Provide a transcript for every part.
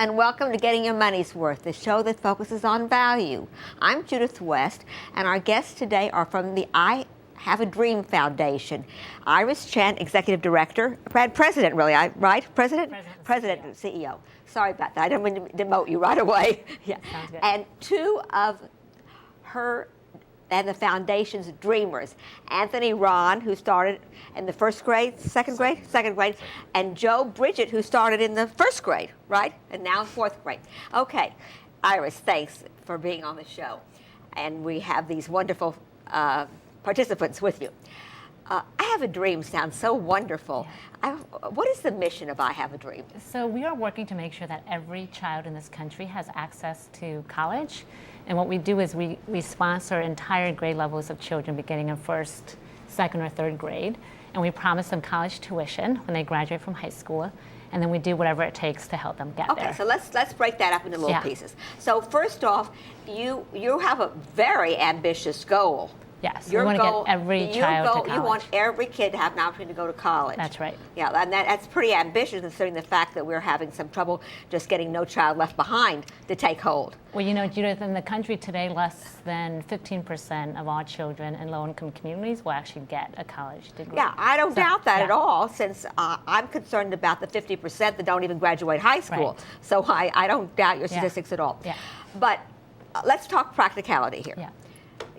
and welcome to Getting Your Money's Worth, the show that focuses on value. I'm Judith West, and our guests today are from the I Have a Dream Foundation. Iris Chen, Executive Director, President, really, right? President, and CEO. Sorry about that. I didn't mean to demote you right away. Yeah. Sounds good. And two of her and the foundation's dreamers, Anthony Ron, who started in the second grade, and Jon Bridgett, who started in the first grade, right? And now fourth grade. Okay, Iris, thanks for being on the show. And we have these wonderful participants with you. I Have a Dream sounds so wonderful. Yeah. What is the mission of I Have a Dream? So we are working to make sure that every child in this country has access to college. And what we do is we sponsor entire grade levels of children beginning in first, second, or third grade. And we promise them college tuition when they graduate from high school. And then we do whatever it takes to help them get there. Okay, so let's break that up into little pieces. So first off, you have a very ambitious goal. Yes, we want to get every child to college. You want every kid to have an opportunity to go to college. That's right. Yeah, and that's pretty ambitious considering the fact that we're having some trouble just getting No Child Left Behind to take hold. Well, you know, Judith, in the country today, less than 15% of all children in low-income communities will actually get a college degree. Yeah, I don't doubt that at all, since I'm concerned about the 50% that don't even graduate high school. Right. So I don't doubt your statistics at all. Yeah. But let's talk practicality here. Yeah.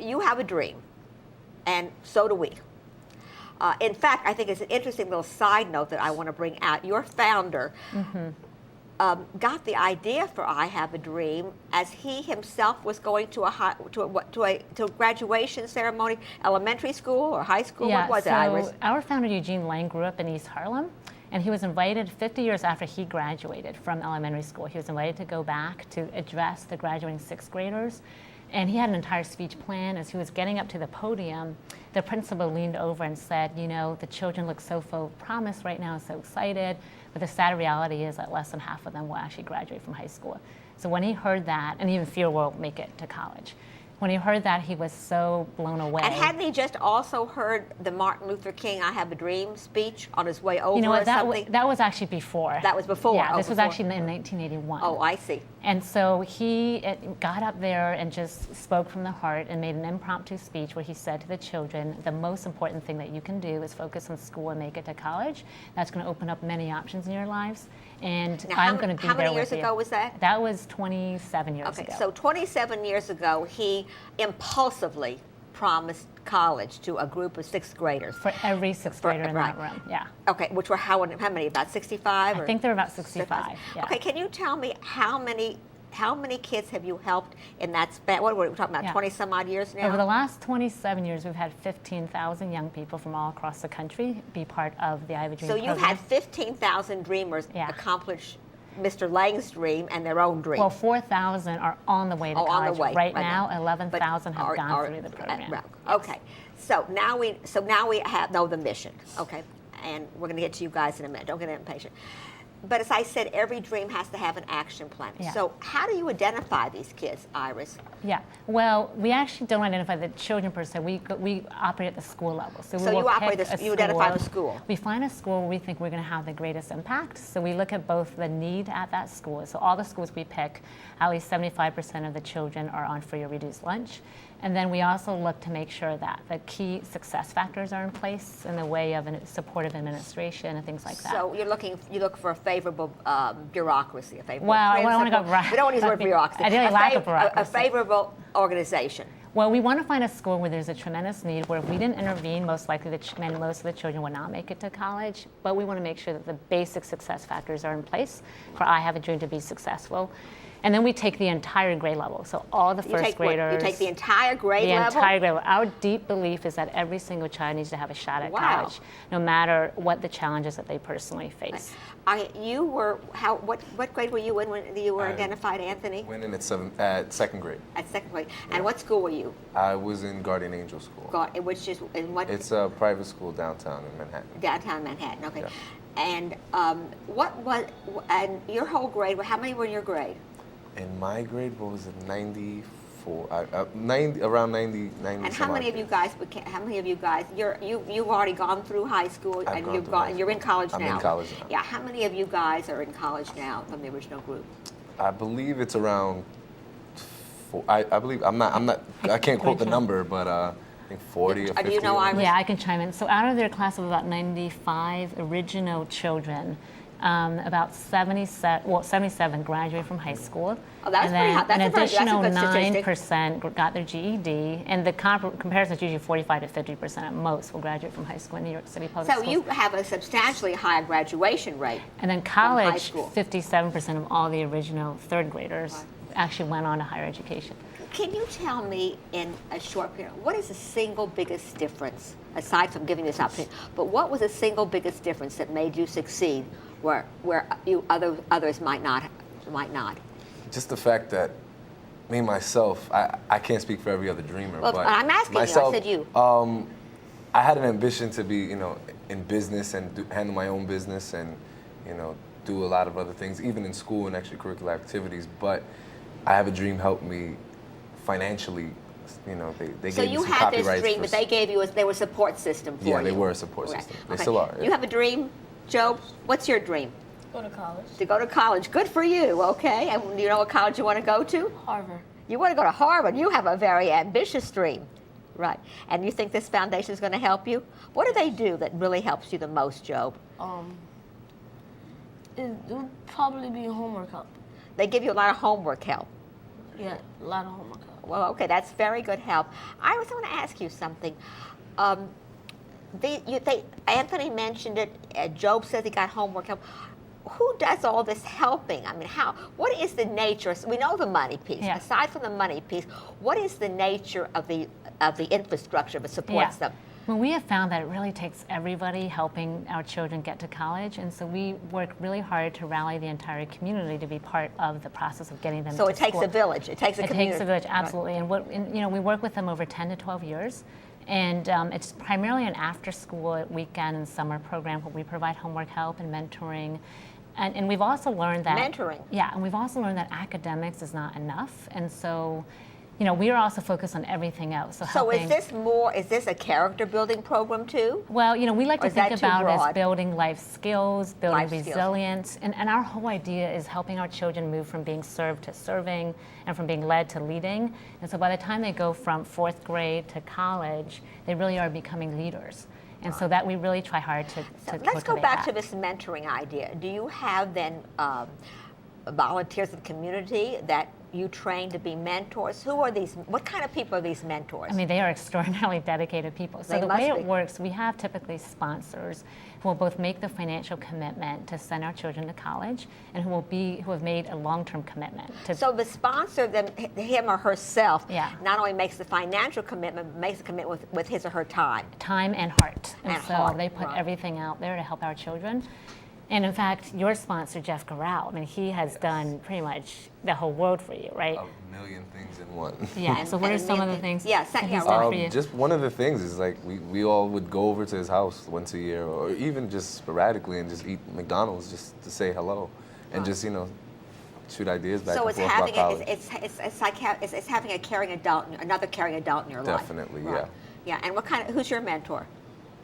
You have a dream. And so do we. In fact, I think it's an interesting little side note that I want to bring out. Your founder got the idea for I Have a Dream as he himself was going to a graduation ceremony, elementary school or high school. Yeah, what was it, Iris? Our founder, Eugene Lang, grew up in East Harlem. And he was invited 50 years after he graduated from elementary school. He was invited to go back to address the graduating sixth graders. And he had an entire speech plan. As he was getting up to the podium, the principal leaned over and said, you know, the children look so full of promise right now, so excited. But the sad reality is that less than half of them will actually graduate from high school. So when he heard that, and even fewer will make it to college. When he heard that, he was so blown away. And hadn't he just also heard the Martin Luther King I Have a Dream speech on his way over? You know what, or something? that was actually before. That was before? Yeah, oh, this before. was actually in 1981. Oh, I see. And so he got up there and just spoke from the heart and made an impromptu speech where he said to the children, the most important thing that you can do is focus on school and make it to college. That's going to open up many options in your lives. And now, I'm going to be there with you. How many years ago was that? That was 27 years ago. Okay, so 27 years ago, he impulsively promised college to a group of sixth graders. For every sixth grader in that room, yeah. Okay, which were how many, about 65? I think they're about 65, yeah. Okay, can you tell me how many kids have you helped in that span? What were we talking about, 20 some odd years now? Over the last 27 years, we've had 15,000 young people from all across the country be part of the I Have a Dream program. So you've had 15,000 dreamers accomplish Mr. Lang's dream and their own dream. Well, 4,000 are on the way to college. On the way. Right now, 11,000 have gone through the program. Yes. Okay, so now we know the mission. Okay, and we're going to get to you guys in a minute. Don't get impatient. But as I said, every dream has to have an action plan. Yeah. So how do you identify these kids, Iris? Yeah, well, we actually don't identify the children per se. We operate at the school level. So you identify the school. We find a school where we think we're going to have the greatest impact. So we look at both the need at that school. So all the schools we pick, at least 75% of the children are on free or reduced lunch. And then we also look to make sure that the key success factors are in place in the way of supportive administration and things like that. So you look for a favorable bureaucracy, a favorable well, I don't want to go right. We don't want to use the word bureaucracy. Ideally, lack of bureaucracy. A favorable organization. Well, we want to find a school where there's a tremendous need, where if we didn't intervene, most likely most of the children would not make it to college. But we want to make sure that the basic success factors are in place for I Have a Dream to be successful. And then we take the entire grade level, so all the first graders. You take the entire grade level? The entire grade level. Our deep belief is that every single child needs to have a shot at college, no matter what the challenges that they personally face. What grade were you in when you were identified, Anthony? Went in at second grade. At second grade. And what school were you? I was in Guardian Angel School. Which is in what? It's a private school downtown in Manhattan. Downtown Manhattan, okay. Yeah. And and your whole grade, how many were in your grade? In my grade, what was it, 94? Around 90. And how many of you guys? You've already gone through high school, and you're in college now. I'm in college now. Yeah. How many of you guys are in college now from the original group? I believe it's around. I believe I'm not. I can't quote the number, but I think 40 or 50. Do you know Iris? Yeah, I can chime in. So out of their class of about 95 original children, about 77 graduated from high school. Oh, that's and pretty then high. That's an a very- that's a additional good statistic. 9% got their GED, and the comparison is usually 45 to 50% at most will graduate from high school in New York City public So schools. you have a substantially higher graduation rate. And then high college, school. 57% of all the original third graders actually went on to higher education. Can you tell me in a short period, what is the single biggest difference, aside from giving this opportunity, but what was the single biggest difference that made you succeed where others might not? Just the fact that me myself, I can't speak for every other dreamer, Well, but I'm asking myself, you, I said you. I had an ambition to be, in business and handle my own business and, do a lot of other things, even in school and extracurricular activities. But I have a dream helped me financially. They So gave me you some had this copyrights dream, for but they gave you they were a support system for you. Yeah, they were a support Correct. system. They Okay. still are. You have a dream, Joe? What's your dream? Go to college. To go to college. Good for you, okay. And do you know what college you want to go to? Harvard. You want to go to Harvard. You have a very ambitious dream. Right. And you think this foundation is going to help you? What do they do that really helps you the most, Job? It would probably be homework help. They give you a lot of homework help. Yeah, a lot of homework help. Well, okay, that's very good help. I was going to ask you something. Anthony mentioned it. Job says he got homework help. Who does all this helping? I mean, what is the nature? We know the money piece. Yeah. Aside from the money piece, what is the nature of the infrastructure that supports them? Well, we have found that it really takes everybody helping our children get to college, and so we work really hard to rally the entire community to be part of the process of getting them So to it takes school. a village. It takes a community. It takes a village, absolutely. And we work with them over 10 to 12 years. And it's primarily an after-school, weekend, and summer program where we provide homework help and mentoring. And we've also learned that Mentoring. Yeah, and we've also learned that academics is not enough. And so, we are also focused on everything else. So helping, is this a character building program too? well, we like Or to is that think too about it broad? as building life skills, building Life skills. resilience, and our whole idea is helping our children move from being served to serving and from being led to leading. And so by the time they go from 4th grade to college, they really are becoming leaders. And so that we really try hard to Let's go cultivate back that. to this mentoring idea. Do you have then volunteers in the community that you train to be mentors? Who are these? What kind of people are these mentors? I mean, they are extraordinarily dedicated people. So They the must way be. it works, we have typically sponsors who will both make the financial commitment to send our children to college, and who have made a long-term commitment to. So the sponsor, him or herself, Yeah. not only makes the financial commitment, but makes the commitment with his or her time. Time and heart. And so heart, they put right. everything out there to help our children. And in fact, your sponsor, Jeff Garrell, I mean, he has done pretty much the whole world for you, right? A million things in one. Yeah, so what are and some of the million things things. Yeah, that yeah, he's done right. for you? Just one of the things is like we all would go over to his house once a year, or even just sporadically, and just eat McDonald's just to say hello, and just shoot ideas back So and it's forth having about college. it's having a caring adult, another caring adult in your life. Definitely, Right. Yeah, and who's your mentor?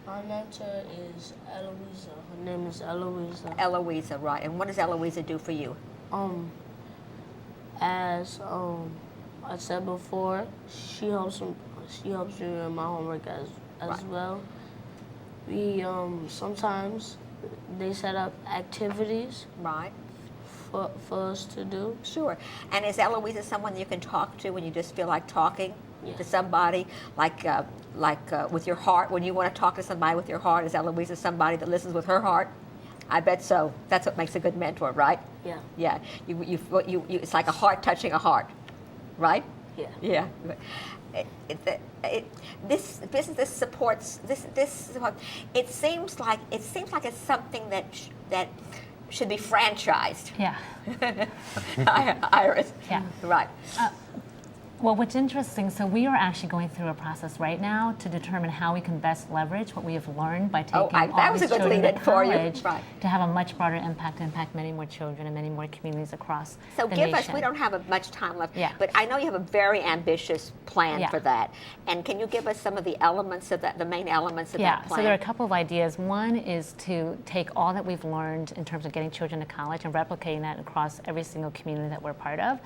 My mentor is Eloisa. Her name is Eloisa. Eloisa, right. And what does Eloisa do for you? As I said before, she helps me with my homework as Right. well. We sometimes they set up activities Right. for us to do. Sure. And is Eloisa someone you can talk to when you just feel like talking Yeah. to somebody, like with your heart? When you want to talk to somebody with your heart, is Eloisa somebody that listens with her heart? I bet so. That's what makes a good mentor, right? Yeah. Yeah. You it's like a heart touching a heart, right? Yeah. Yeah. This business supports this. It seems like it's something that should be franchised. Yeah. Iris. Yeah. Right. Well, what's interesting, so we are actually going through a process right now to determine how we can best leverage what we have learned by taking all these children to college to have a much broader impact, to impact many more children and many more communities across So the give nation. us, we don't have much time left, Yeah. but I know you have a very ambitious plan Yeah. for that. And can you give us some of the elements of that, the main elements of that plan? So there are a couple of ideas. One is to take all that we've learned in terms of getting children to college and replicating that across every single community that we're part of.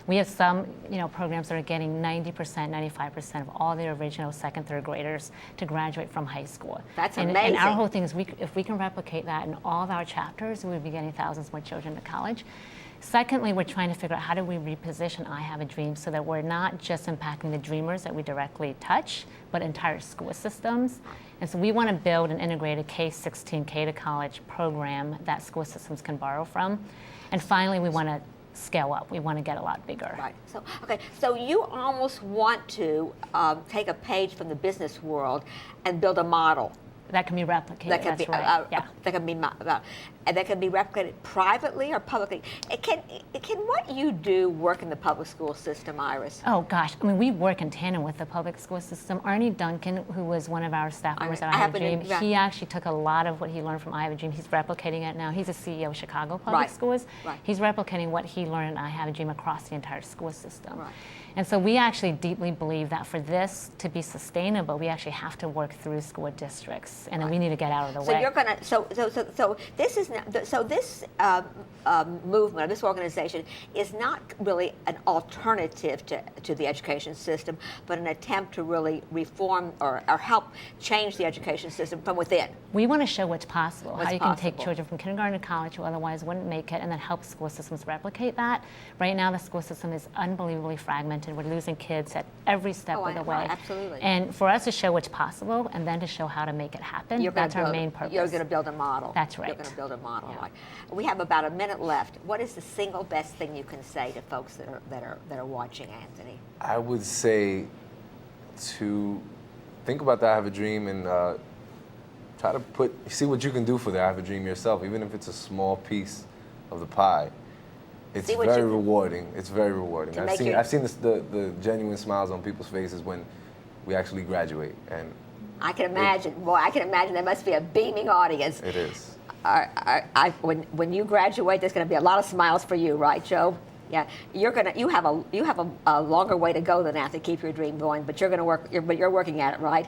We have some, programs that are getting 90%, 95% of all the original second, third graders to graduate from high school. That's and, amazing. And our whole thing is, if we can replicate that in all of our chapters, we would be getting thousands more children to college. Secondly, we're trying to figure out how do we reposition I Have a Dream so that we're not just impacting the dreamers that we directly touch, but entire school systems. And so we want to build an integrated K-16, K to college program that school systems can borrow from. And finally, we want to scale up. We want to get a lot bigger. Right. So, okay. So you almost want to take a page from the business world and build a model. That can be replicated. That can That's be, right. Yeah. That can be replicated privately or publicly. Can what you do work in the public school system, Iris? Oh gosh, I mean, we work in tandem with the public school system. Arnie Duncan, who was one of our staff members at I Have a Dream, he actually took a lot of what he learned from I Have a Dream. He's replicating it now. He's a CEO of Chicago Public Schools. Right. He's replicating what he learned in I Have a Dream across the entire school system. Right. And so we actually deeply believe that for this to be sustainable, we actually have to work through school districts, and then we need to get out of the way. So you're gonna. So this is not, so this movement, or this organization, is not really an alternative to the education system, but an attempt to really reform or help change the education system from within. We want to show what's possible, how you can take possible. children from kindergarten to college who otherwise wouldn't make it, and then help school systems replicate that. Right now, the school system is unbelievably fragmented. We're losing kids at every step of the way. Absolutely. And for us to show what's possible and then to show how to make it happen, that's our main purpose. You're going to build a model. That's right. You're going to build a model. Right. We have about a minute left. What is the single best thing you can say to folks that are watching, Anthony? I would say to think about the I Have a Dream and try to see what you can do for the I Have a Dream yourself, even if it's a small piece of the pie. It's very rewarding. It's very rewarding. I've seen the genuine smiles on people's faces when we actually graduate, and I can imagine. I can imagine there must be a beaming audience. It is. When you graduate, there's going to be a lot of smiles for you, right, Joe? Yeah, you have a longer way to go than that to keep your dream going, but you're working at it, right?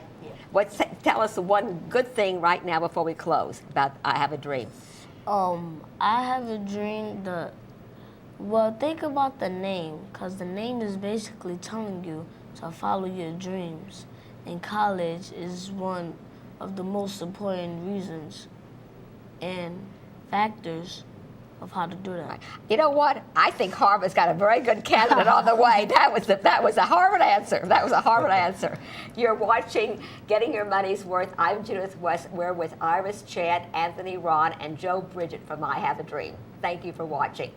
Yeah. Tell us one good thing right now before we close about I Have a Dream. I Have a Dream. Well, think about the name, because the name is basically telling you to follow your dreams. And college is one of the most important reasons and factors of how to do that. Right. You know what? I think Harvard's got a very good candidate on the way. That was a Harvard answer. That was a Harvard answer. You're watching Getting Your Money's Worth. I'm Judith West. We're with Iris Chen, Anthony Ron, and Joe Bridgett from I Have a Dream. Thank you for watching.